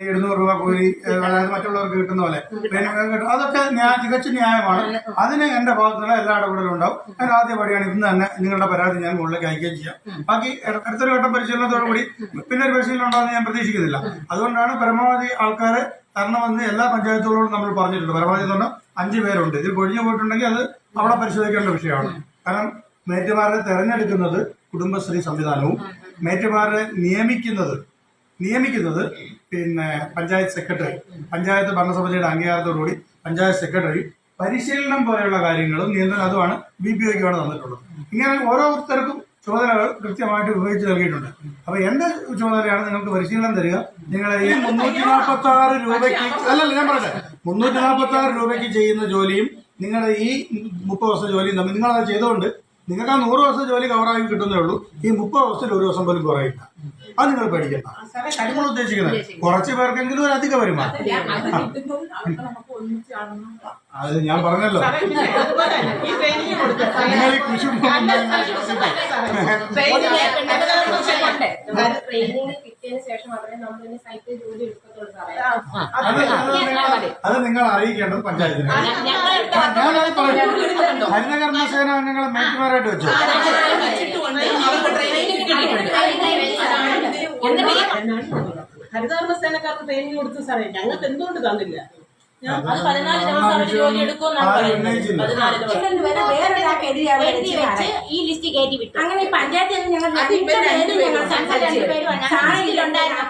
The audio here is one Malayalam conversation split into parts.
700 രൂപ കൂലി, അതായത് മറ്റുള്ളവർക്ക് കിട്ടുന്ന പോലെ അതൊക്കെ തികച്ചും ന്യായമാണ്. അതിന് എന്റെ ഭാഗത്തുനിന്നുള്ള എല്ലാ ഇടപെടലും ഉണ്ടാവും. ഞാൻ ആദ്യ പടിയാണ് ഇന്ന് തന്നെ നിങ്ങളുടെ പരാതി ഞാൻ മുകളിലേക്ക് അയക്കുകയും ചെയ്യാം. ബാക്കി അടുത്തൊരു ഘട്ടം പരിശീലനത്തോടുകൂടി പിന്നെ ഒരു പരിശീലനം ഉണ്ടാകുമെന്ന് ഞാൻ പ്രതീക്ഷിക്കുന്നില്ല. അതുകൊണ്ടാണ് പരമാവധി ആൾക്കാരെ തരണമെന്ന് എല്ലാ പഞ്ചായത്തുകളോടും നമ്മൾ പറഞ്ഞിട്ടുണ്ട്. പരമാവധി എന്ന് പറഞ്ഞാൽ 5 പേരുണ്ട്. ഇതിൽ കൊഴിഞ്ഞു പോയിട്ടുണ്ടെങ്കിൽ അത് അവിടെ പരിശോധിക്കേണ്ട വിഷയമാണ്. കാരണം മേറ്റുമാരെ തെരഞ്ഞെടുക്കുന്നത് കുടുംബശ്രീ സംവിധാനവും മേറ്റുമാരെ നിയമിക്കുന്നത് പിന്നെ പഞ്ചായത്ത് സെക്രട്ടറി, പഞ്ചായത്ത് ഭരണസമിതിയുടെ അംഗീകാരത്തോടുകൂടി പഞ്ചായത്ത് സെക്രട്ടറി പരിശീലനം പോലെയുള്ള കാര്യങ്ങളും നിയന്ത്രണം അതുമാണ് BPOയ്ക്കാണ് തന്നിട്ടുള്ളത്. ഇങ്ങനെ ഓരോരുത്തർക്കും ചുമതലകൾ കൃത്യമായിട്ട് വിഭജിച്ച് നൽകിയിട്ടുണ്ട്. അപ്പൊ എന്റെ ചുമതലയാണ് നിങ്ങൾക്ക് പരിശീലനം തരിക. നിങ്ങളെ ഈ 346 രൂപയ്ക്ക് ഞാൻ പറയട്ടെ, 346 രൂപയ്ക്ക് ചെയ്യുന്ന ജോലിയും നിങ്ങളുടെ ഈ 30 ദിവസത്തെ ജോലിയും തമ്മിൽ നിങ്ങളത് ചെയ്തുകൊണ്ട് നിങ്ങൾക്ക് ആ 100 ദിവസത്തെ ജോലി കവറായി കിട്ടുന്നേ ഉള്ളൂ. ഈ 30 ദിവസത്തിൽ ഒരു ദിവസം പോലും കുറയില്ല. അത് നിങ്ങൾ പേടിക്കണ്ട. നമ്മൾ ഉദ്ദേശിക്കുന്നത് കുറച്ച് പേർക്കെങ്കിലും ഒരു അധിക വരുമാനം. അത് ഞാൻ പറഞ്ഞല്ലോ, നിങ്ങൾ ഈ കൃഷി അത് നിങ്ങൾ അറിയിക്കേണ്ടത് പഞ്ചായത്തിന്. ഹരിതകർമ്മസേന അംഗങ്ങളെ മേറ്റുമാരായിട്ട് വെച്ചോ. ഹരിതകർമ്മസേനക്കാർക്ക് ട്രെയിനിങ് കൊടുത്തു സാറേ, ഞങ്ങൾക്ക് എന്തുകൊണ്ട് തന്നില്ല? ഈ ലിസ്റ്റ് കയറ്റി വിട്ടു. അങ്ങനെ പഞ്ചായത്തിൽ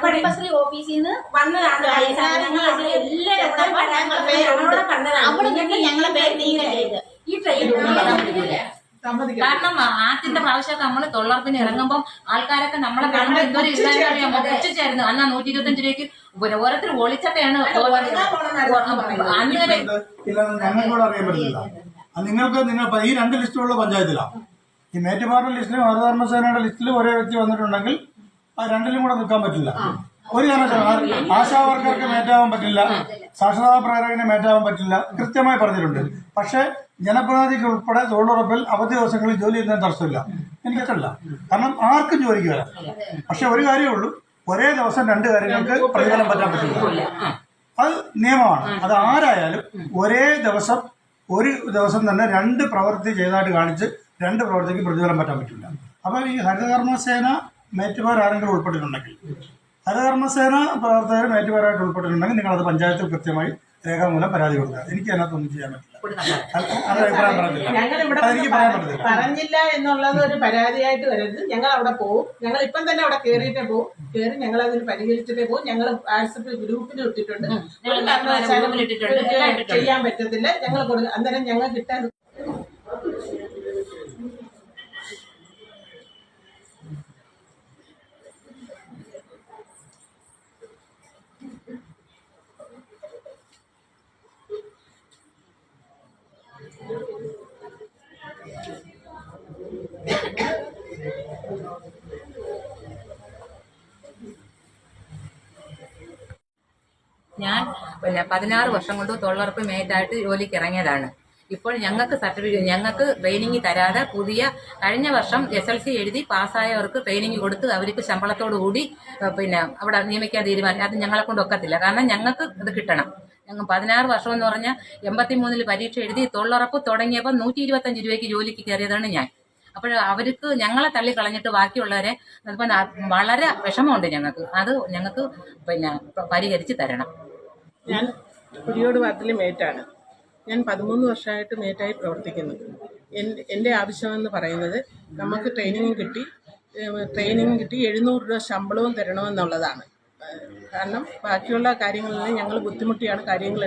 കുടുംബശ്രീ ഓഫീസിൽ നിന്ന് വന്നതാണ്. അവിടെ നിന്ന് ഞങ്ങളെ പേര് നീക്കം ചെയ്ത് ഈ ട്രെയിൻ. കാരണം ആദ്യത്തെ പ്രാവശ്യമൊക്കെ നമ്മള് തൊഴിലുറപ്പിന് ഇറങ്ങുമ്പോൾ ആൾക്കാരൊക്കെ നമ്മളെ കാണുമ്പോൾ എന്തൊരു ഇഷ്ടമായിരുന്നു. അന്ന് 125 രൂപയ്ക്ക് ഓരോരുത്തർ ഒളിച്ചൊക്കെയാണ് അങ്ങനെ. ഞങ്ങൾക്കൂടെ അറിയാൻ പറ്റില്ല. നിങ്ങൾക്ക് ഈ 2 ലിസ്റ്റിലുള്ള പഞ്ചായത്തിലാണ്. ഈ മേറ്റുമാരുടെ ലിസ്റ്റിലും ഹരിതകർമ്മസേനയുടെ ലിസ്റ്റിലും ഒരേ വ്യക്തി വന്നിട്ടുണ്ടെങ്കിൽ ആ 2ലും കൂടെ നിൽക്കാൻ പറ്റില്ല. ഒരു കാരണവശാലും ആശാ വർക്കർക്ക് മേറ്റാവാൻ പറ്റില്ല, സാക്ഷരതാ പ്രേരകനെ മേറ്റാവാൻ പറ്റില്ല, കൃത്യമായി പറഞ്ഞിട്ടുണ്ട്. പക്ഷെ ജനപ്രതിനിധിക്ക് ഉൾപ്പെടെ തൊഴിലുറപ്പിൽ അവധി ദിവസങ്ങളിൽ ജോലി ചെയ്യുന്നതിന് തടസ്സമില്ല. എനിക്കല്ല, കാരണം ആർക്കും ജോലിക്ക് വരാം. പക്ഷെ ഒരു കാര്യമേ ഉള്ളൂ, ഒരേ ദിവസം 2 കാര്യങ്ങൾക്ക് പ്രതിഫലം പറ്റാൻ പറ്റില്ല. അത് നിയമമാണ്. അത് ആരായാലും ഒരു ദിവസം തന്നെ 2 പ്രവൃത്തി ചെയ്തതായിട്ട് കാണിച്ച് 2 പ്രവൃത്തിക്ക് പ്രതിഫലം പറ്റാൻ പറ്റില്ല. അപ്പൊ ഈ ഹരിതകർമ്മസേന മേറ്റുമാർ ആരെങ്കിലും ഉൾപ്പെട്ടിട്ടുണ്ടെങ്കിൽ, ഹരിതകർമ്മസേന പ്രവർത്തകർ മേറ്റുമാരായിട്ട് ഉൾപ്പെട്ടിട്ടുണ്ടെങ്കിൽ നിങ്ങളത് പഞ്ചായത്തിൽ കൃത്യമായി രേഖാമൂലം പരാതി കൊടുക്കുക. എനിക്ക് അതിനകത്തൊന്നും ചെയ്യാൻ പറ്റില്ല. പറഞ്ഞില്ല എന്നുള്ളത് ഒരു പരാതിയായിട്ട് വരരുത്. ഞങ്ങൾ അവിടെ പോകും. ഞങ്ങൾ ഇപ്പം തന്നെ അവിടെ കയറിയിട്ടേ പോകും. ഞങ്ങൾ അതിന് പരിഹരിച്ചിട്ടേ പോകും. ഞങ്ങൾ വാട്സപ്പ് ഗ്രൂപ്പിൽ ഇട്ടിട്ടുണ്ട്. ചെയ്യാൻ പറ്റത്തില്ല. ഞങ്ങൾ അന്നേരം ഞങ്ങൾ കിട്ടാൻ ഞാൻ 16 വർഷം കൊണ്ട് തൊഴിലുറപ്പ് മേറ്റായിട്ട് ജോലിക്ക് ഇറങ്ങിയതാണ്. ഇപ്പോൾ ഞങ്ങൾക്ക് സർട്ടിഫിക്കറ്റ്, ഞങ്ങൾക്ക് ട്രെയിനിങ് തരാതെ കഴിഞ്ഞ വർഷം SLC എഴുതി പാസ്സായവർക്ക് ട്രെയിനിങ് കൊടുത്ത് അവർക്ക് ശമ്പളത്തോടു കൂടി അവിടെ നിയമിക്കാൻ തീരുമാനം. അത് ഞങ്ങളെ കൊണ്ട് ഒക്കത്തില്ല. കാരണം ഞങ്ങൾക്ക് ഇത് കിട്ടണം. ഞങ്ങൾ 16 വർഷം എന്ന് പറഞ്ഞാൽ 83-ൽ പരീക്ഷ എഴുതി തൊഴിലുറപ്പ് തുടങ്ങിയപ്പോൾ 125 രൂപയ്ക്ക് ജോലിക്ക് കയറിയതാണ് ഞാൻ. അപ്പോൾ അവർക്ക് ഞങ്ങളെ തള്ളി കളഞ്ഞിട്ട് ബാക്കിയുള്ളവരെ വളരെ വിഷമമുണ്ട് ഞങ്ങൾക്ക്. അത് ഞങ്ങൾക്ക് പരിഹരിച്ച് തരണം. ഞാൻ കുരിയോട് വാർഡിലെ മേറ്റാണ്. ഞാൻ 13 വർഷമായിട്ട് മേറ്റായി പ്രവർത്തിക്കുന്നു. എൻ്റെ ആവശ്യമെന്ന് പറയുന്നത് നമുക്ക് ട്രെയിനിങ് കിട്ടി 700 രൂപ ശമ്പളവും തരണമെന്നുള്ളതാണ്. കാരണം ബാക്കിയുള്ള കാര്യങ്ങളിൽ ഞങ്ങൾ ബുദ്ധിമുട്ടിയാണ് കാര്യങ്ങൾ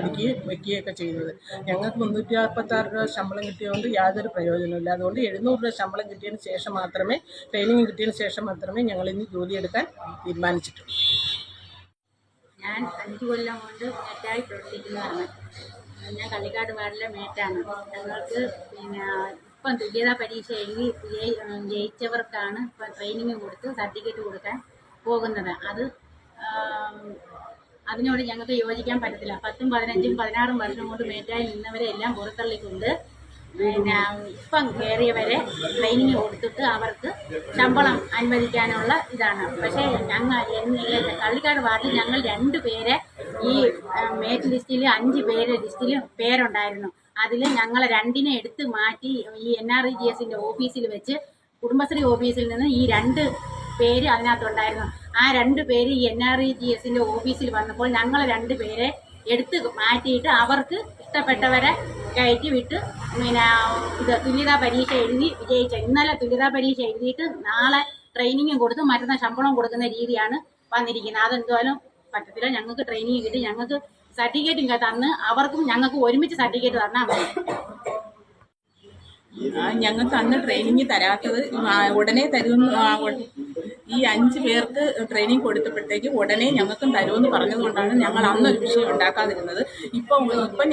വയ്ക്കുകയൊക്കെ ചെയ്യുന്നത്. ഞങ്ങൾക്ക് 366 രൂപ ശമ്പളം കിട്ടിയതുകൊണ്ട് യാതൊരു പ്രയോജനമില്ല. അതുകൊണ്ട് 700 രൂപ ശമ്പളം കിട്ടിയതിന് ശേഷം മാത്രമേ, ട്രെയിനിങ് കിട്ടിയതിന് ശേഷം മാത്രമേ ഞങ്ങൾ ഇന്ന് ജോലിയെടുക്കാൻ തീരുമാനിച്ചിട്ടുള്ളൂ. ഞാൻ 5 കൊല്ലം കൊണ്ട് മേറ്റായി പ്രവർത്തിക്കുന്നതാണ്. ഞാൻ കള്ളിക്കാട് വാർഡിലെ മേറ്റാണ്. ഞങ്ങൾക്ക് ഇപ്പം തുല്യതാ പരീക്ഷ എഴുതി ജയിച്ചവർക്കാണ് ഇപ്പം ട്രെയിനിങ് കൊടുത്ത് സർട്ടിഫിക്കറ്റ് കൊടുക്കാൻ പോകുന്നത്. അതിനോട് ഞങ്ങൾക്ക് യോജിക്കാൻ പറ്റത്തില്ല. 10, 15, 16 വർഷം കൊണ്ട് മേറ്റായി നിന്നവരെ എല്ലാം പുറത്തള്ളിക്കൊണ്ട് പിന്നെ ഇപ്പം കയറിയവരെ ട്രെയിനിങ് കൊടുത്തിട്ട് അവർക്ക് ശമ്പളം അനുവദിക്കാനുള്ള ഇതാണ്. പക്ഷേ കള്ളിക്കാട് വാർഡിൽ ഞങ്ങൾ 2 പേരെ ഈ മേറ്റ് ലിസ്റ്റിൽ 5 പേര് ലിസ്റ്റിൽ പേരുണ്ടായിരുന്നു. അതിൽ ഞങ്ങളെ 2നെ എടുത്ത് മാറ്റി ഈ NREGS ഓഫീസിൽ വെച്ച് കുടുംബശ്രീ ഓഫീസിൽ നിന്ന് ഈ 2 പേര് അതിനകത്തുണ്ടായിരുന്നു. ആ 2 പേര് ഈ NREGS ഓഫീസിൽ വന്നപ്പോൾ ഞങ്ങൾ 2 പേരെ എടുത്ത് മാറ്റിയിട്ട് അവർക്ക് ഇഷ്ടപ്പെട്ടവരെ കയറ്റി വിട്ട് പിന്നെ ഇത് തുല്യതാ പരീക്ഷ എഴുതി വിജയിച്ച ഇന്നലെ തുല്യതാ പരീക്ഷ എഴുതിയിട്ട് നാളെ ട്രെയിനിങ്ങും കൊടുത്ത് മറ്റന്നാൾ ശമ്പളം കൊടുക്കുന്ന രീതിയാണ് വന്നിരിക്കുന്നത്. അതെന്തായാലും പറ്റത്തില്ല. ഞങ്ങൾക്ക് ട്രെയിനിങ് കിട്ടി, ഞങ്ങൾക്ക് സർട്ടിഫിക്കറ്റും തന്ന് അവർക്കും ഞങ്ങൾക്ക് ഒരുമിച്ച് സർട്ടിഫിക്കറ്റ് തന്നാൽ മതി. ഞങ്ങൾക്ക് അന്ന് ട്രെയിനിങ് തരാത്തത് ഉടനെ തരുമെന്ന് ഈ 5 പേർക്ക് ട്രെയിനിങ് കൊടുത്തപ്പോഴത്തേക്ക് ഉടനെ ഞങ്ങൾക്കും തരുമെന്ന് പറഞ്ഞതുകൊണ്ടാണ് ഞങ്ങൾ അന്നൊരു വിഷയം ഉണ്ടാക്കാതിരുന്നത്. ഇപ്പം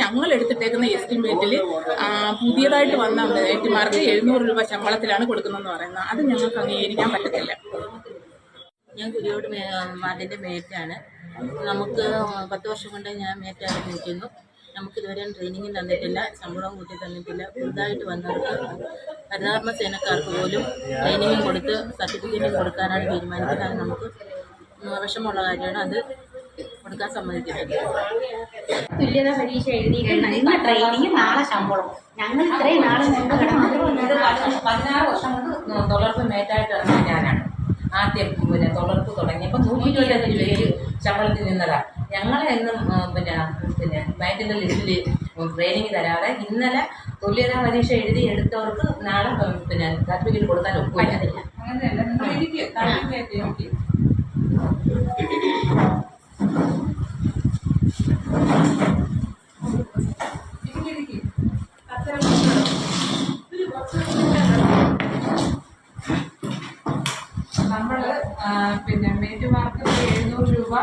ഞങ്ങൾ എടുത്തിട്ടേക്കുന്ന എസ്റ്റിമേറ്റിൽ പുതിയതായിട്ട് വന്ന മേറ്റുമാർക്ക് 700 രൂപ ശമ്പളത്തിലാണ് കൊടുക്കുന്നതെന്ന് പറയുന്നത്. അത് ഞങ്ങൾക്ക് അംഗീകരിക്കാൻ പറ്റത്തില്ല. ഞാൻ കുരിയോട് വാർഡിൻ്റെ മേറ്റാണ്. നമുക്ക് 10 വർഷം കൊണ്ട് ഞാൻ മേറ്റായിട്ട് നിൽക്കുന്നു. നമുക്കിതുവരെ ട്രെയിനിങ് തന്നിട്ടില്ല, ശമ്പളവും കൂട്ടി തന്നിട്ടില്ല. പുതുതായിട്ട് വന്നവർക്ക് ഹരിതകർമ്മ സേനക്കാർക്ക് പോലും ട്രെയിനിങ്ങും കൊടുത്ത് സർട്ടിഫിക്കറ്റും കൊടുക്കാനാണ് തീരുമാനിക്കുന്നത്. അത് നമുക്ക് വിഷമമുള്ള കാര്യമാണ്. അത് കൊടുക്കാൻ സമ്മതിക്കുന്നത്. തുല്യതാ പരീക്ഷ എഴുതിയിട്ട് ഇന്ന് ട്രെയിനിങ് നാളെ ശമ്പളം. ഞങ്ങൾ ഇത്രയും നാളെ മുമ്പ് ഇത് 16 വർഷം കൊണ്ട് തൊഴിലുറപ്പ് മേറ്റായിട്ട് ഇറങ്ങിയ ഞാനാണ്. ആദ്യം പിന്നെ തൊഴിലുറപ്പ് തുടങ്ങിയപ്പോൾ 125 രൂപയ്ക്ക് ശമ്പളത്തിൽ നിന്നതാണ്. ഞങ്ങളെ എന്നും പിന്നെ ബാങ്കിൻ്റെ ലിസ്റ്റിൽ ട്രെയിനിങ് തരാതെ ഇന്നലെ തുല്യതാ പരീക്ഷ എഴുതി എടുത്തവർക്ക് നാളെ പിന്നെ സർട്ടിഫിക്കറ്റ് കൊടുക്കാൻ ഒപ്പില്ല. നമ്മൾ പിന്നെ മേറ്റുമാർക്ക് 700 രൂപ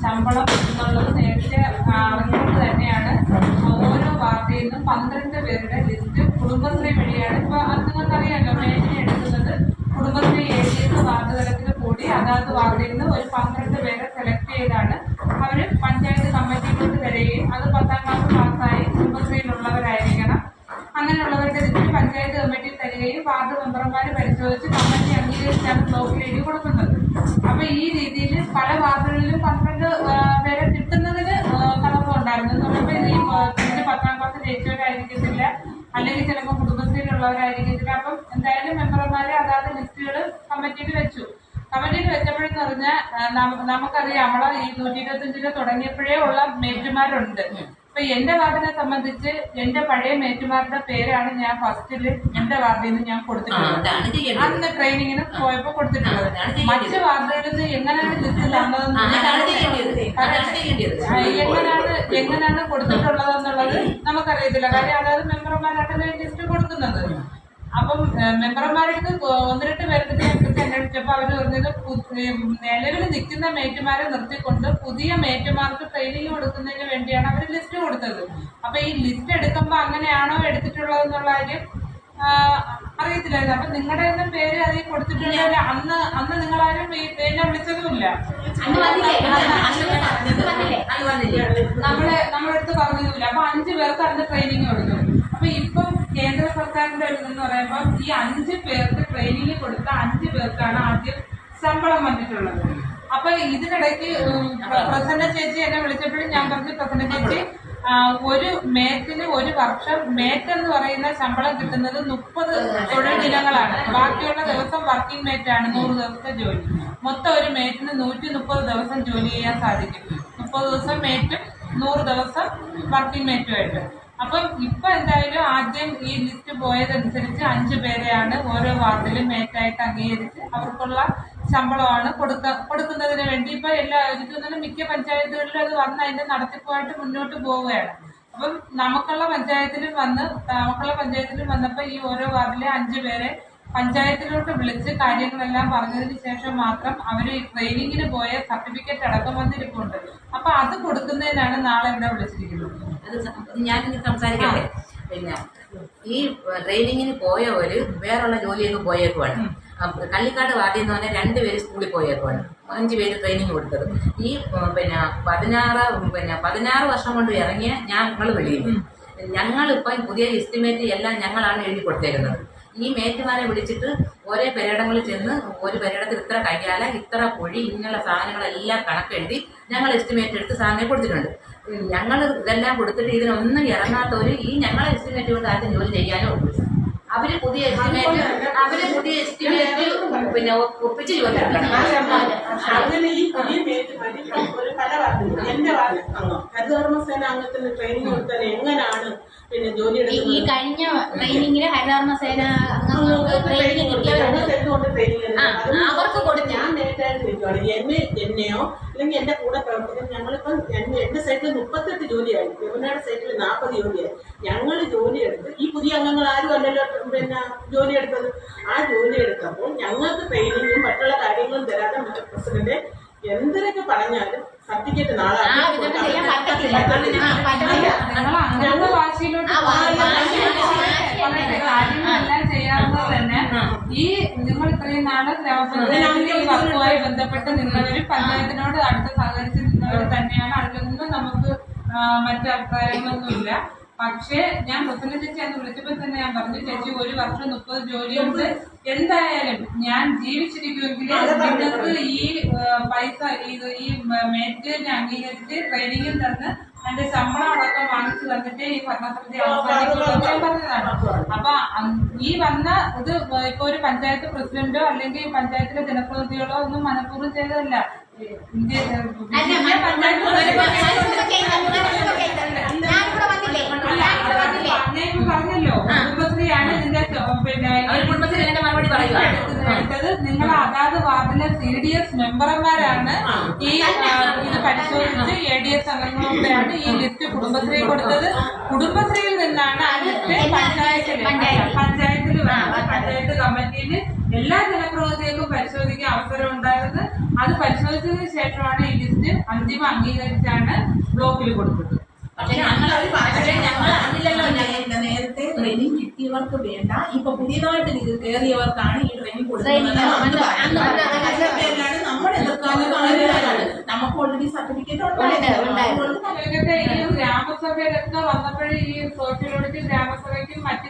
ശമ്പളം എന്നുള്ളത് നേരത്തെ അറിഞ്ഞുകൊണ്ട് തന്നെയാണ് ഓരോ വാർഡിൽ നിന്നും 12 പേരുടെ ലിസ്റ്റ് കുടുംബശ്രീ വഴിയാണ്. ഇപ്പോൾ അത് നിങ്ങൾക്കറിയാമല്ലോ, മേറ്റിനെ എടുക്കുന്നത് കുടുംബശ്രീ ഏരിയയിൽ വാർഡ് തലത്തിൽ കൂടി അതാത് വാർഡിൽ നിന്ന് ഒരു 12 പേരെ സെലക്ട് ചെയ്താണ് അവർ പഞ്ചായത്ത് കമ്മിറ്റിയിലോട്ട് വരികയും അത് 10ാം ക്ലാസ് പാസ്സായി കുടുംബശ്രീയിലുള്ളവരായിരിക്കണം. അങ്ങനെയുള്ളവരുടെ ലിസ്റ്റ് പഞ്ചായത്ത് കമ്മിറ്റി തരികയും വാർഡ് മെമ്പർമാർ പരിശോധിച്ച് കമ്മിറ്റി അംഗീകരിച്ചാണ് ബ്ലോക്കിൽ എഴുതി കൊടുക്കുന്നത്. അപ്പൊ ഈ രീതിയിൽ പല വാർഡുകളിലും 12 പേരെ കിട്ടുന്നതിന് തടസ്സമുണ്ടായിരുന്നു. എന്ന് പറയുമ്പോൾ ഇതിന് 10ാം ക്ലാസ് ജയിച്ചവരായിരിക്കത്തില്ല, അല്ലെങ്കിൽ ചിലപ്പോൾ കുടുംബശ്രീയിലുള്ളവരായിരിക്കത്തില്ല. അപ്പം എന്തായാലും മെമ്പർമാരെ അതാത് ലിസ്റ്റുകൾ കമ്മിറ്റിയിൽ വെച്ചു. കമ്മിറ്റിയിൽ വെച്ചപ്പോഴെന്ന് പറഞ്ഞാൽ നമുക്കറിയാം, നമ്മളെ ഈ 125 രൂപ തുടങ്ങിയപ്പോഴേ ഉള്ള മേറ്റുമാരുണ്ട്. അപ്പൊ എന്റെ വാർഡിനെ സംബന്ധിച്ച് എന്റെ പഴയ മേറ്റുമാരുടെ പേരാണ് ഞാൻ ഫസ്റ്റില് എന്റെ വാർഡിൽ നിന്ന് ഞാൻ കൊടുത്തിട്ടുള്ളത്. അന്ന് ട്രെയിനിങ്ങിന് പോയപ്പോ കൊടുത്തിട്ടുള്ളത്. മറ്റ് വാർഡുകളിൽ നിന്ന് എങ്ങനെയാണ് ലിസ്റ്റ് തന്നതെന്ന് എങ്ങനെയാണ് കൊടുത്തിട്ടുള്ളതെന്നുള്ളത് നമുക്കറിയത്തില്ല. കാര്യം അതായത് മെമ്പർമാരാണ് ലിസ്റ്റ് കൊടുക്കുന്നത്. അപ്പം മെമ്പർമാർക്ക് 1-2 പേർക്ക് ഞാൻ അന്വേഷിച്ചപ്പോൾ അവർ പറഞ്ഞത് നിലവിൽ നിൽക്കുന്ന മേറ്റുമാരെ നിർത്തിക്കൊണ്ട് പുതിയ മേറ്റുമാർക്ക് ട്രെയിനിങ് കൊടുക്കുന്നതിന് വേണ്ടിയാണ് അവർ ലിസ്റ്റ് കൊടുത്തത്. അപ്പൊ ഈ ലിസ്റ്റ് എടുക്കുമ്പോൾ അങ്ങനെയാണോ എടുത്തിട്ടുള്ളതെന്നുള്ള കാര്യം അറിയത്തില്ലായിരുന്നു. അപ്പൊ നിങ്ങളുടെ ഒന്നും പേര് അതിൽ കൊടുത്തിട്ടുണ്ടെങ്കിൽ അന്ന് നിങ്ങളാരും എന്നെ വിളിച്ചതുമില്ല. നമ്മളെടുത്ത് പറഞ്ഞതുമില്ല. അപ്പൊ 5 പേർക്ക് അന്ന് ട്രെയിനിങ് കൊടുത്തു. അപ്പൊ ഇപ്പം കേന്ദ്ര സർക്കാരിന്റെ എന്ന് പറയുമ്പോൾ ഈ 5 പേർക്ക് ട്രെയിനിങ് കൊടുത്ത 5 പേർക്കാണ് ആദ്യം ശമ്പളം വന്നിട്ടുള്ളത്. അപ്പൊ ഇതിനിടയ്ക്ക് പ്രസന്ന ചേച്ചി എന്നെ വിളിച്ചപ്പോഴും ഞാൻ പറഞ്ഞു, പ്രസന്ന ചേച്ചി ഒരു മേറ്റിന് ഒരു വർഷം മേറ്റ് എന്ന് പറയുന്ന ശമ്പളം കിട്ടുന്നത് 30 തൊഴിൽ ദിനങ്ങളാണ്. ബാക്കിയുള്ള ദിവസം വർക്കിംഗ് മേറ്റാണ്, 100 ദിവസത്തെ ജോലി. മൊത്തം ഒരു മേറ്റിന് 130 ദിവസം ജോലി ചെയ്യാൻ സാധിക്കും. 30 ദിവസം മേറ്റും 100 ദിവസം വർക്കിംഗ് മേറ്റുമായിട്ട്. അപ്പം ഇപ്പൊ എന്തായാലും ആദ്യം ഈ ലിസ്റ്റ് പോയതനുസരിച്ച് 5 പേരെയാണ് ഓരോ വാർഡിലും മേറ്റായിട്ട് അംഗീകരിച്ച് അവർക്കുള്ള ശമ്പളമാണ് കൊടുക്കുന്നതിന് വേണ്ടി ഇപ്പൊ എനിക്ക് മിക്ക പഞ്ചായത്തുകളിലും അത് വന്ന് അതിന്റെ നടത്തിപ്പുമായിട്ട് മുന്നോട്ട് പോവുകയാണ്. അപ്പം നമുക്കുള്ള പഞ്ചായത്തിലും വന്നപ്പോൾ ഈ ഓരോ വാർഡിലെ 5 പേരെ പഞ്ചായത്തിലോട്ട് വിളിച്ച് കാര്യങ്ങളെല്ലാം പറഞ്ഞതിന് ശേഷം മാത്രം അവർ ഈ ട്രെയിനിങ്ങിന് പോയ സർട്ടിഫിക്കറ്റ് അടക്കം വന്നിരിപ്പുണ്ട്. അപ്പൊ അത് കൊടുക്കുന്നതിനാണ് നാളെ ഇവിടെ വിളിച്ചിരിക്കുന്നത്. അത് ഞാനിന്ന് സംസാരിക്കട്ടെ. പിന്നെ ഈ ട്രെയിനിങ്ങിന് പോയവര് വേറുള്ള ജോലിയൊക്കെ പോയേക്കുവാണ്. കള്ളിക്കാട് വാർഡിൽ നിന്ന് പറഞ്ഞാൽ 2 പേര് സ്കൂളിൽ പോയേക്കുവാണ്, 5 പേര് ട്രെയിനിങ് കൊടുത്തത്. ഈ പിന്നെ 16 വർഷം കൊണ്ട് ഇറങ്ങിയ ഞങ്ങൾ വെളിയിൽ ഞങ്ങളിപ്പം പുതിയ എസ്റ്റിമേറ്റ് എല്ലാം ഞങ്ങളാണ് എഴുതി കൊടുത്തേക്കുന്നത്. ഈ മേറ്റുമാരെ വിളിച്ചിട്ട് ഓരോ പെരയിടങ്ങളിൽ ചെന്ന് ഒരു പെരയിടത്തിൽ ഇത്ര കയ്യാല, ഇത്ര പൊഴി, ഇങ്ങനെയുള്ള സാധനങ്ങളെല്ലാം കണക്കെഴുതി ഞങ്ങൾ എസ്റ്റിമേറ്റ് എടുത്ത് സാധനം കൊടുത്തിട്ടുണ്ട്. ഞങ്ങൾ ഇതെല്ലാം കൊടുത്തിട്ട് ഇതിനൊന്നും ഇറങ്ങാത്തവർ ഈ ഞങ്ങളെ എസ്റ്റിമേറ്റ് കൊണ്ട് ആദ്യം ജോലി ചെയ്യാനോ ഉള്ളൂ. അവര് പുതിയ എസ്റ്റിമേറ്റ് പിന്നെ ഒപ്പിച്ച് ജോലി എടുക്കണം. അങ്ങനെ ഈ പുതിയ മേറ്റുമാരി ഒരു പല വാർഡിലും എന്റെ വാർഡ് ഹരിതകർമ്മസേന അംഗത്തിന് ട്രെയിനിങ് കൊടുത്താൽ എങ്ങനെയാണ് പിന്നെ ജോലി ഈ കഴിഞ്ഞ ട്രെയിനിങ്ങിന് ഹരിതകർമ്മസേന അംഗങ്ങൾക്ക് ട്രെയിനിങ് കിട്ടിയവരുണ്ട്. അവർക്ക് കൊടുത്തു. ഞാൻ നേരിട്ടായിട്ട് നിൽക്കുകയാണ്. എന്നെയോ അല്ലെങ്കിൽ എന്റെ കൂടെ പ്രവർത്തിക്കുന്ന ഞങ്ങളിപ്പം എന്റെ സൈറ്റിൽ 38 ജോലിയായി, യമുനയുടെ സൈറ്റിൽ 40 ജോലിയായി. ഞങ്ങൾ ജോലിയെടുത്ത് ഈ പുതിയ അംഗങ്ങൾ ആരും അല്ലല്ലോ പിന്നെ ജോലിയെടുത്തത്. ആ ജോലിയെടുത്തപ്പോൾ ഞങ്ങൾക്ക് ട്രെയിനിങ്ങും മറ്റുള്ള കാര്യങ്ങളും തരാതെ പ്രസിഡന്റ് എന്തൊക്കെ പറഞ്ഞാലും സർട്ടിഫിക്കറ്റ് നാളെ ഞങ്ങളുടെ വാശിയിലോട്ട് കാര്യങ്ങളെല്ലാം ചെയ്യാവുന്നത് തന്നെ ഈ നിങ്ങൾ ഇത്രയും നാള് ഗ്രാമപഞ്ചായത്തിലെ ഈ വകുപ്പുമായി ബന്ധപ്പെട്ട് നിന്നവരും പഞ്ചായത്തിനോട് അടുത്ത് സഹകരിച്ച് നിന്നവർ തന്നെയാണ്. അതിലൊന്നും നമുക്ക് മറ്റു അഭിപ്രായങ്ങളൊന്നുമില്ല. പക്ഷേ ഞാൻ പ്രസന്ന ചേച്ചി അന്ന് വിളിച്ചപ്പോൾ തന്നെ ഞാൻ പറഞ്ഞു, ചേച്ചി 1 വർഷം 30 ജോലിയുണ്ട്, എന്തായാലും ഞാൻ ജീവിച്ചിരിക്കുമെങ്കിൽ നിങ്ങൾക്ക് ഈ പൈസ ഈ മേറ്റിനെ അംഗീകരിച്ച് ട്രെയിനിങ്ങിൽ തന്ന് എന്റെ ശമ്പളം അടക്കം വാങ്ങിച്ചു തന്നിട്ട് ഈ ഭരണസമിതി അവസാനിക്കാൻ പറഞ്ഞതാണ്. അപ്പൊ ഈ വന്ന ഇത് ഇപ്പൊ ഒരു പഞ്ചായത്ത് പ്രസിഡന്റോ അല്ലെങ്കിൽ പഞ്ചായത്തിലെ ജനപ്രതിനിധികളോ ഒന്നും മനഃപൂർവ്വം ചെയ്തതല്ല. പറഞ്ഞല്ലോ കുടുംബശ്രീയാണ് ഇതിന്റെ പിന്നെ എടുത്തത്. നിങ്ങൾ അതാത് വാർഡിലെ CDS മെമ്പർമാരാണ് ഈ ഇത് പരിശോധിച്ച് ADS അംഗങ്ങളോടെയാണ് ഈ ലിസ്റ്റ് കുടുംബശ്രീ കൊടുത്തത്. കുടുംബശ്രീയിൽ നിന്നാണ് ആ ലിസ്റ്റ് പഞ്ചായത്തിൽ പഞ്ചായത്ത് കമ്മിറ്റിയിൽ എല്ലാ ജനപ്രതിനിധികൾക്കും പരിശോധിക്കാൻ അവസരം ഉണ്ടായിരുന്നത്. അത് പരിശോധിച്ചതിന് ശേഷമാണ് ഈ ലിസ്റ്റ് അന്തിമ അംഗീകരിച്ചാണ് ബ്ലോക്കിൽ കൊടുത്തത്. നേരത്തെ ട്രെയിനിങ് കിട്ടിയവർക്ക് വേണ്ട, ഇപ്പൊ പുതിയതായിട്ട് കയറിയവർക്കാണ് ഈ ട്രെയിനിങ് കൊടുക്കുന്നത്. നമ്മൾ എതിർക്കാനും നമുക്ക് ഓൾറെഡി സർട്ടിഫിക്കറ്റ് ഈ ഗ്രാമസഭയിലൊക്കെ വന്നപ്പോഴേ ഈ സോഷ്യൽ ഓഡിറ്റ് ഗ്രാമസഭയ്ക്കും മറ്റു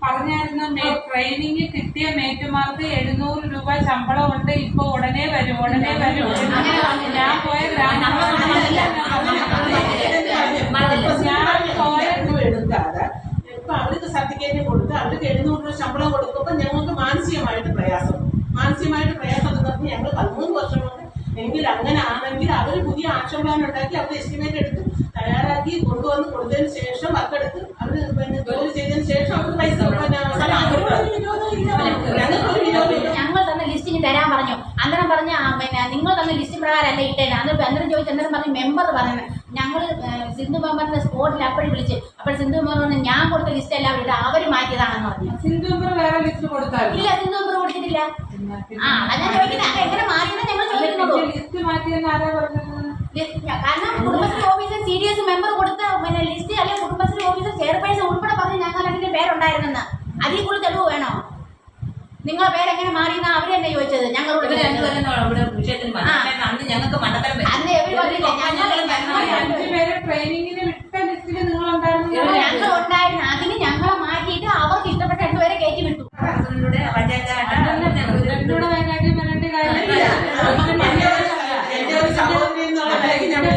പറഞ്ഞായിരുന്നു ട്രെയിനിങ് കിട്ടിയ മേറ്റുമാർക്ക് 700 രൂപ ശമ്പളം ഉണ്ട്, ഇപ്പൊ ഉടനെ വരും ഞാൻ പോയ എടുക്കാതെ ഇപ്പൊ അവർക്ക് സർട്ടിഫിക്കറ്റ് കൊടുത്ത് അവർക്ക് 700 രൂപ ശമ്പളം കൊടുക്കുമ്പോൾ ഞങ്ങൾക്ക് മാനസികമായിട്ട് പ്രയാസം എന്ന് ഞങ്ങൾ 13 വർഷം കൊണ്ട് എങ്കിൽ അങ്ങനെ ആണെങ്കിൽ അവർ പുതിയ ആക്ഷൻ പ്ലാൻ ഉണ്ടാക്കി അവർ എസ്റ്റിമേറ്റ് എടുത്ത് തയ്യാറാക്കി കൊണ്ടുവന്ന് കൊടുത്തതിന് ശേഷം വർക്കെടുത്ത് അവർ പിന്നെ ജോലി ചെയ്തതിന് ശേഷം അവർക്ക് പൈസ ഞങ്ങൾ തന്ന ലിസ്റ്റിന് തരാൻ പറഞ്ഞു. അന്നേരം പറഞ്ഞ പിന്നെ നിങ്ങൾ തന്ന ലിസ്റ്റ് പ്രകാരമല്ല ഇട്ടേനെ. അന്നേരം ചോദിച്ചു, അന്നേരം പറഞ്ഞു മെമ്പർ പറഞ്ഞത് ഞങ്ങൾ സിന്ധു മെമ്പറിന്റെ സ്പോട്ടിൽ അപ്പോഴും വിളിച്ച്. അപ്പോൾ സിന്ധു മെമ്പർ പറഞ്ഞു ഞാൻ കൊടുത്ത ലിസ്റ്റ് എല്ലാം ഇട്ട് അവർ മാറ്റിയതാണെന്ന് പറഞ്ഞു. സിന്ധു മെമ്പർ വേറെ ലിസ്റ്റ് കൊടുത്താൽ ഇല്ല, സിന്ധു മെമ്പർ കൊടുത്തിട്ടില്ല. അതാ ചോദിക്കുന്നത് എങ്ങനെ മാറിയെന്ന് ഞങ്ങൾ ചോദിക്കുന്നുള്ളൂ. ലിസ്റ്റ് മാറ്റിയെന്ന് ആരാ പറഞ്ഞത്? കാരണം കുടുംബശ്രീ ഓഫീസർ CDS മെമ്പർ കൊടുത്ത പിന്നെ ലിസ്റ്റ് അല്ലെങ്കിൽ കുടുംബശ്രീ ഓഫീസർ ചെയർപേഴ്സൺ ഉൾപ്പെടെ പറഞ്ഞ് ഞങ്ങൾ അതിന്റെ പേരുണ്ടായിരുന്നെന്ന്. അതിൽ കൂടുതൽ തെളിവ് വേണോ? നിങ്ങളെ പേരെങ്ങനെ മാറിയെന്നാ അവര് തന്നെ ചോദിച്ചത്. ഞങ്ങളോട് ഞങ്ങൾക്ക് മണ്ടത്തരം അന്ന് എവര് പറഞ്ഞില്ല. ട്രെയിനിങ്ങിന് വിട്ട ലിസ്റ്റിൽ നിങ്ങൾ ഉണ്ടായിരുന്നു. ഞങ്ങൾ ഉണ്ടായിരുന്നു. അതിന് ഞങ്ങളെ മാറ്റിയിട്ട് അവർക്ക് ഇഷ്ടപ്പെട്ട 2 പേരെ കയറ്റി വിട്ടു. രണ്ടുകൂടെ വയനാട്ടിൽ വരേണ്ട കാര്യമില്ല.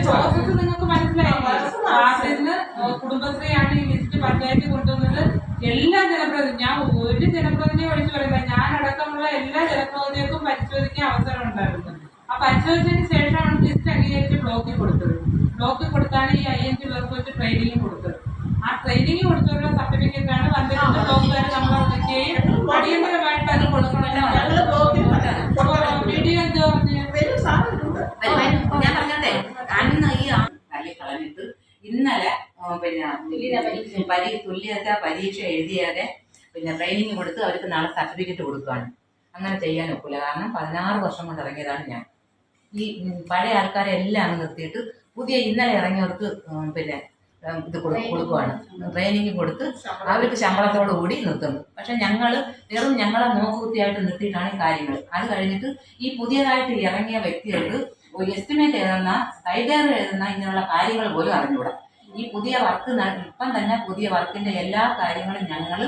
പ്രോസസ് നിങ്ങൾക്ക് മനസ്സിലായി. വാർഡിന്ന് കുടുംബശ്രീയാണ് ഈ ലിസ്റ്റ് പഞ്ചായത്ത് കൊണ്ടുവന്നത്. എല്ലാ ജനപ്രതിനിധി, ഞാൻ ഒരു ജനപ്രതിനിധിയെ വിളിച്ചു പറയുന്നത്, ഞാൻ അടക്കമുള്ള എല്ലാ ജനപ്രതിനിധികൾക്കും പരിശോധിക്കാൻ അവസരം ഉണ്ടായിരുന്നു. ആ പരിശോധിച്ചതിന് ശേഷമാണ് ലിസ്റ്റ് അംഗീകരിച്ച് ബ്ലോക്കിൽ കൊടുത്തത്. ബ്ലോക്കിൽ കൊടുത്താണ് ഈ 5 പേർക്ക് വെച്ച് ട്രെയിനിങ് കൊടുത്തത്. ആ ട്രെയിനിങ് കൊടുത്തുള്ള സർട്ടിഫിക്കറ്റ് ആണ് വന്നിട്ട് ബ്ലോക്കുകാർ നമ്മളെ വിളിക്കുകയും അടിയന്തരമായിട്ട് അത് കൊടുക്കണമല്ലോ. വീഡിയോ എന്തോ ഞാൻ പറഞ്ഞോട്ടെ, അന്ന് ഈ തള്ളിക്കളഞ്ഞിട്ട് ഇന്നലെ പിന്നെ തുല്യത പരീക്ഷ എഴുതിയാതെ പിന്നെ ട്രെയിനിങ് കൊടുത്ത് അവർക്ക് നാളെ സർട്ടിഫിക്കറ്റ് കൊടുക്കുകയാണ്. അങ്ങനെ ചെയ്യാൻ ഒക്കില്ല. കാരണം 16 വർഷം കൊണ്ട് ഇറങ്ങിയതാണ് ഞാൻ. ഈ പഴയ ആൾക്കാരെ എല്ലാം നിർത്തിയിട്ട് പുതിയ ഇന്നലെ ഇറങ്ങിയവർക്ക് പിന്നെ ഇത് കൊടുക്കുകയാണ്. ട്രെയിനിങ് കൊടുത്ത് അവർക്ക് ശമ്പളത്തോടു കൂടി നിർത്തുന്നു. പക്ഷെ വെറും ഞങ്ങളെ നോക്കുകുത്തിയായിട്ട് നിർത്തിയിട്ടാണ് ഈ കാര്യങ്ങൾ. അത് കഴിഞ്ഞിട്ട് ഈ പുതിയതായിട്ട് ഇറങ്ങിയ വ്യക്തികൾക്ക് എസ്റ്റിമേറ്റ് എഴുതുന്ന കൈകാര്യം എഴുതുന്ന ഇങ്ങനെയുള്ള കാര്യങ്ങൾ പോലും അറിഞ്ഞുകൂടാ. ഈ പുതിയ വർക്ക് ഇപ്പം തന്നെ പുതിയ വർക്കിന്റെ എല്ലാ കാര്യങ്ങളും ഞങ്ങൾ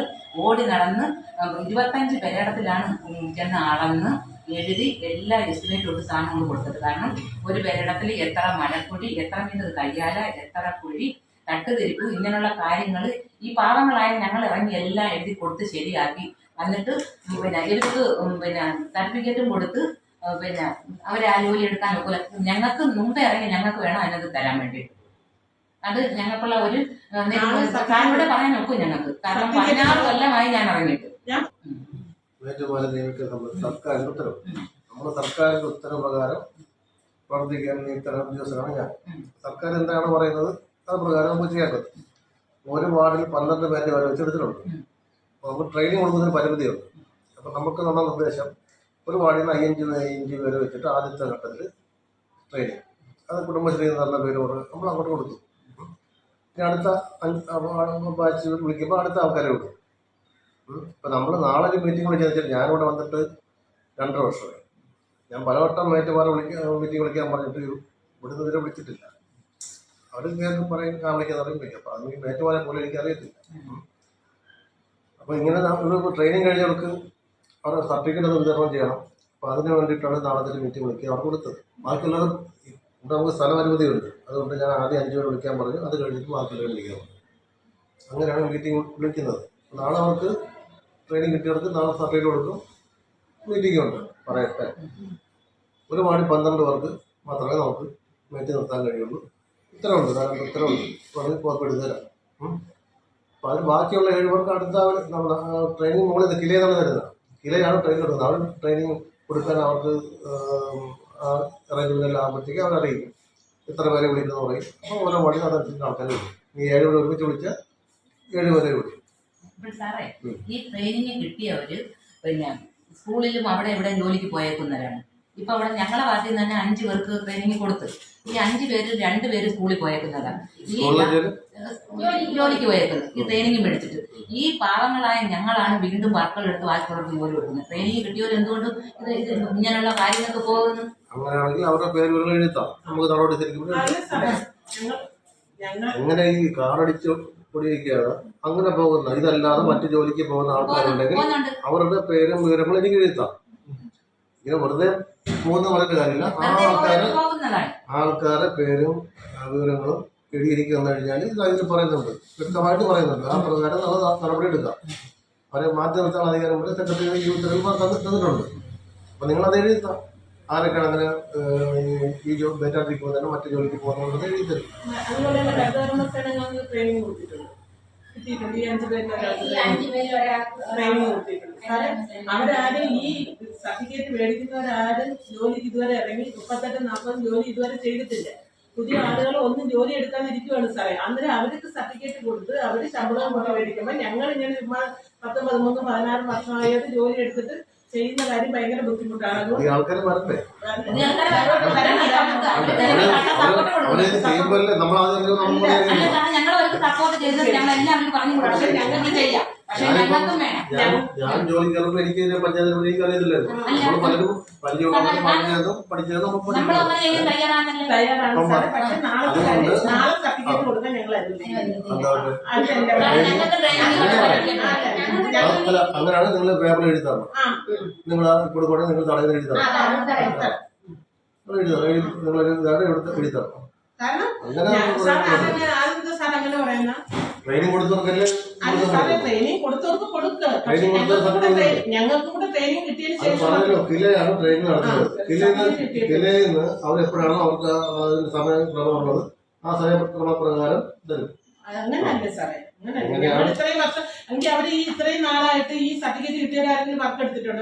ഓടി നടന്ന് 25 പെരേടത്തിലാണ് ചെന്ന് അളന്ന് എഴുതി എല്ലാ എസ്റ്റിമേറ്റും സാധനങ്ങൾ കൊടുത്തത്. കാരണം ഒരു പെരേടത്തിൽ എത്ര മഴക്കുഴി, എത്ര മീറ്റർ കയ്യാല, എത്ര കുഴി, തട്ടുതിരിപ്പ്, ഇങ്ങനെയുള്ള കാര്യങ്ങൾ ഈ പാവങ്ങളായ ഞങ്ങൾ ഇറങ്ങി എല്ലാം എഴുതി കൊടുത്ത് ശരിയാക്കി. എന്നിട്ട് പിന്നെ ഇവർക്ക് പിന്നെ സർട്ടിഫിക്കറ്റും കൊടുത്ത് പിന്നെ അവരെ ആ ജോലി എടുക്കാൻ ഒക്കില്ല. ഞങ്ങൾക്ക് മുമ്പേ ഇറങ്ങി ഞങ്ങൾക്ക് വേണം അതിനകത്ത് തരാൻ വേണ്ടിയിട്ട്. അത് ഞങ്ങൾക്കുള്ള ഒരു സാറിനോട് പറയാൻ ഒക്കും ഞങ്ങൾക്ക്. കാരണം 16 കൊല്ലമായി ഞാൻ ഇറങ്ങിയിട്ട്. സർക്കാരിന്റെ ഉത്തരവ്, നമ്മുടെ സർക്കാരിന്റെ ഉത്തരവ് പ്രകാരം പ്രവർത്തിക്കാൻ ഇത്തരം ഉദ്യോഗസ്ഥരാണ് ഞാൻ. സർക്കാർ എന്താണ് പറയുന്നത് അത് പ്രകാരം നമുക്ക് ചെയ്യാത്തത്. ഒരു വാർഡിൽ 12 പേരെ വരെ വെച്ചെടുത്തിട്ടുണ്ട്. അപ്പോൾ നമുക്ക് ട്രെയിനിങ് കൊടുക്കുന്നതിന് പരിമിതിയുണ്ട്. അപ്പോൾ നമുക്ക് നമ്മുടെ നിർദ്ദേശം ഒരു വാർഡിൽ 5 പേര് വെച്ചിട്ട് ആദ്യത്തെ ഘട്ടത്തിൽ ട്രെയിനിങ്, അത് കുടുംബശ്രീ നല്ല പേര് നമ്മൾ അങ്ങോട്ട് കൊടുത്തു. ഇനി അടുത്ത ബാച്ച് വിളിക്കുമ്പോൾ അടുത്ത ആൾക്കാരെ വിടും. ഇപ്പം നമ്മൾ നാളെ ഒരു മീറ്റിംഗ് വിളിച്ചതെന്ന് വെച്ചാൽ ഞാനിവിടെ വന്നിട്ട് 2.5 വർഷമായി. ഞാൻ പലവട്ടം മേറ്റുമാരെ മീറ്റിംഗ് വിളിക്കാൻ പറഞ്ഞിട്ട് ഇവിടുന്ന് ഇതിനെ വിളിച്ചിട്ടില്ല. അവർ കേൾക്കും പറയും വിളിക്കാൻ വിളിക്കും. അപ്പം അത് മേറ്റുമാരെ പോലെ എനിക്കറിയത്തില്ല. അപ്പോൾ ഇങ്ങനെ ഒരു ട്രെയിനിങ് കഴിഞ്ഞവർക്ക് അവരുടെ സർട്ടിഫിക്കറ്റ് വിതരണം ചെയ്യണം. അപ്പോൾ അതിന് വേണ്ടിയിട്ടാണ് നാളത്തെ മീറ്റിംഗ് വിളിക്കുക അവർ കൊടുത്തത്. ബാക്കിയുള്ളവർ ഇവിടെ നമുക്ക് സ്ഥലപരിമിതിയുണ്ട്. അതുകൊണ്ട് ഞാൻ ആദ്യം 5 പേര് വിളിക്കാൻ പറഞ്ഞു. അത് കഴിഞ്ഞിട്ട് ബാക്കിയുള്ളവർ വിളിക്കാൻ പറഞ്ഞു. അങ്ങനെയാണ് മീറ്റിംഗ് വിളിക്കുന്നത്. നാളെ അവർക്ക് ട്രെയിനിങ് കിട്ടിയവർക്ക് നാളെ സർട്ടിഫിക്കറ്റ് കൊടുക്കും. മീറ്റിംഗ് ഉണ്ട് പറയട്ടെ. ഒരു വാർഡിൽ 12 പേർക്ക് മാത്രമേ നമുക്ക് മീറ്റിംഗ് നിർത്താൻ കഴിയുള്ളൂ. ഉത്തരവുണ്ട്, കാരണം ഉത്തരവുണ്ട് പറഞ്ഞ് പുറപ്പെടുത്തി തരാം. അപ്പോൾ അതിന് ബാക്കിയുള്ള 7 പേർക്ക് അടുത്ത നമ്മൾ ട്രെയിനിങ് മുകളിൽ കിലയാണ് തരുന്നത്. കിലയാണ് ട്രെയിനിങ് എടുക്കുന്നത്. അവർ ട്രെയിനിങ് കൊടുക്കാൻ അവർക്ക് അറേഞ്ച്മെൻ്റ് ആകുമ്പോഴത്തേക്ക് അവരറിയിക്കും ഇത്ര പേരെ വിളിക്കുന്നത് പറയും. അപ്പോൾ ഓരോ വാർഡിൽ അതനുസരിച്ച് ആൾക്കാരെ വിളിക്കും. ഈ 7 പേരെ ഒരുമിച്ച് വിളിച്ചാൽ 7 പേരെ വിളിക്കും. സാറേ, ഈ ട്രെയിനിങ് കിട്ടിയവര് പിന്നെ സ്കൂളിലും അവിടെ ഇവിടെ ജോലിക്ക് പോയേക്കുന്നവരാണ്. ഇപ്പൊ അവിടെ ഞങ്ങളെ വാർഡിൽ തന്നെ 5 പേർക്ക് ട്രെയിനിങ് കൊടുത്ത് ഈ 5 പേര് 2 പേര് സ്കൂളിൽ പോയേക്കുന്നതാണ്. ഈ ജോലിക്ക് പോയേക്കുന്നത് ഈ ട്രെയിനിങ് മേടിച്ചിട്ട്. ഈ പാവങ്ങളായ ഞങ്ങളാണ് വീണ്ടും വർക്കുകൾ എടുത്ത് ബാക്കിയുള്ളവർക്ക് ജോലി കൊടുക്കുന്നത്. ട്രെയിനിങ് കിട്ടിയവർ എന്തുകൊണ്ട് ഇത് ഇങ്ങനെയുള്ള കാര്യങ്ങൾക്ക് പോകുന്നു? അങ്ങനെയാണെങ്കിൽ അവരുടെ പേരുകൾ എഴുതാം. നമുക്ക് നടപടി ശരിക്കും എങ്ങനെ ഈ കാറടിച്ച് പൊടിയിരിക്കുകയാണ് അങ്ങനെ പോകുന്ന ഇതല്ലാതെ മറ്റു ജോലിക്ക് പോകുന്ന ആൾക്കാരുണ്ടെങ്കിൽ അവരുടെ പേരും വിവരങ്ങളും എനിക്ക് എഴുതാം. ഇങ്ങനെ വെറുതെ പോകുന്ന പറഞ്ഞ കാര്യമില്ല. ആൾക്കാരുടെ പേരും വിവരങ്ങളും എഴുതിയിരിക്കുക വന്നു കഴിഞ്ഞാൽ ഇത് അതിൽ പറയുന്നുണ്ട്, വ്യക്തമായിട്ട് പറയുന്നുണ്ട്. ആ പ്രകാരം നമ്മൾ നടപടി എടുക്കാം. അവരെ മാറ്റി നിർത്താൻ അധികാരം സെക്രട്ടറി ഈ ഉത്തരവ് തന്നിട്ടുണ്ട്. അപ്പം നിങ്ങളത് എഴുതാം. ആരൊക്കെയാണ് അങ്ങനെ ഈ ബേറ്റാട്ടിക്ക് പോകുന്നതിന് മറ്റു ജോലിക്ക് പോകുന്നത് എഴുതി തരും. ട്രെയിനിങ് കൊടുത്തിട്ടുണ്ട്. അവരാരും ഈ സർട്ടിഫിക്കറ്റ് മേടിക്കുന്നവരാരും ജോലിക്ക് ഇതുവരെ ഇറങ്ങി 38-40 ജോലി ഇതുവരെ ചെയ്തിട്ടില്ല. പുതിയ ആളുകൾ ഒന്നും ജോലി എടുക്കാതിരിക്കുവാണ് സാറേ. അന്നേരം അവർക്ക് സർട്ടിഫിക്കറ്റ് കൊടുത്ത് അവർ ശമ്പളം കൊണ്ട് മേടിക്കുമ്പോൾ ഞങ്ങൾ ഇങ്ങനെ 10, 13, 16 വർഷമായത് ജോലി എടുത്തിട്ട് ചെയ്യുന്ന കാര്യം ഭയങ്കര ബുദ്ധിമുട്ടാണ്. ആൾക്കാർ വരട്ടെ, ഞാൻ ജോലി കയറുമ്പോൾ എനിക്ക് പഞ്ചായത്ത് എനിക്ക് അറിയത്തില്ലായിരുന്നു. നമ്മൾ പലരും പരിചയമുള്ളതും പഠിച്ചതും അങ്ങനെയാണ് നിങ്ങൾ പേപ്പർ എഴുതാറ്. നിങ്ങൾ കൊടുക്കണേ നിങ്ങൾ തടയുന്ന എഴുതാറ് നിങ്ങളൊരു ഇതാണ് ഇവിടുത്തെ എഴുതാറ്. അങ്ങനെ ട്രെയിനിങ് കൊടുത്തവർക്കല്ലേ ട്രെയിനിങ് കൊടുത്തവർക്ക് കൊടുക്കുക. ഞങ്ങൾക്ക് കൂടെ ട്രെയിനിങ് കിട്ടിയതിന് ശേഷം പറഞ്ഞല്ലോ കിലയാണ് ട്രെയിനിങ് നടത്തുന്നത്. കിലയിൽ നിന്ന് അവരെപ്പോഴാണോ അവർക്ക് സമയക്രമമുള്ളത് ആ സമയക്രമപ്രകാരം തരും. അങ്ങനെയല്ലേ സാറേ? അങ്ങനെയല്ല. ഇത്രയും വർഷം എനിക്ക് അവര് ഈ ഇത്രയും നാളായിട്ട് ഈ സർട്ടിഫിക്കറ്റ് കിട്ടിയവരാരെങ്കിലും വർക്ക് എടുത്തിട്ടുണ്ട്?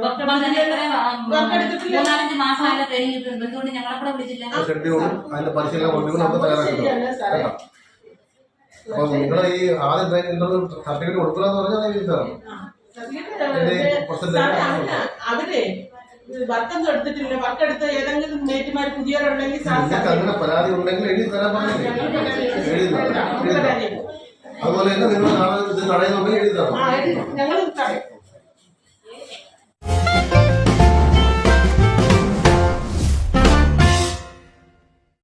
അതിന്റെ പരിശീലനം കൊണ്ടുപോയി നമ്മൾ തയ്യാറാക്കുന്നത്. അപ്പൊ നിങ്ങൾ ഈ ആദ്യം സർട്ടിഫിക്കറ്റ് കൊടുക്കണമെന്ന് പറഞ്ഞാൽ അവരെ വർക്കൊന്നും എടുത്തിട്ടില്ല. വർക്ക് എടുത്ത ഏതെങ്കിലും മേറ്റുമാർ പുതിയവരുണ്ടെങ്കിൽ അങ്ങനെ പരാതി ഉണ്ടെങ്കിൽ എഴുതി തരാൻ പറഞ്ഞില്ലേ? അതുപോലെ തന്നെ നിങ്ങൾ നാളെ ഇത് തടയുന്നുണ്ടെങ്കിൽ എഴുതി തരണം. ഞങ്ങൾ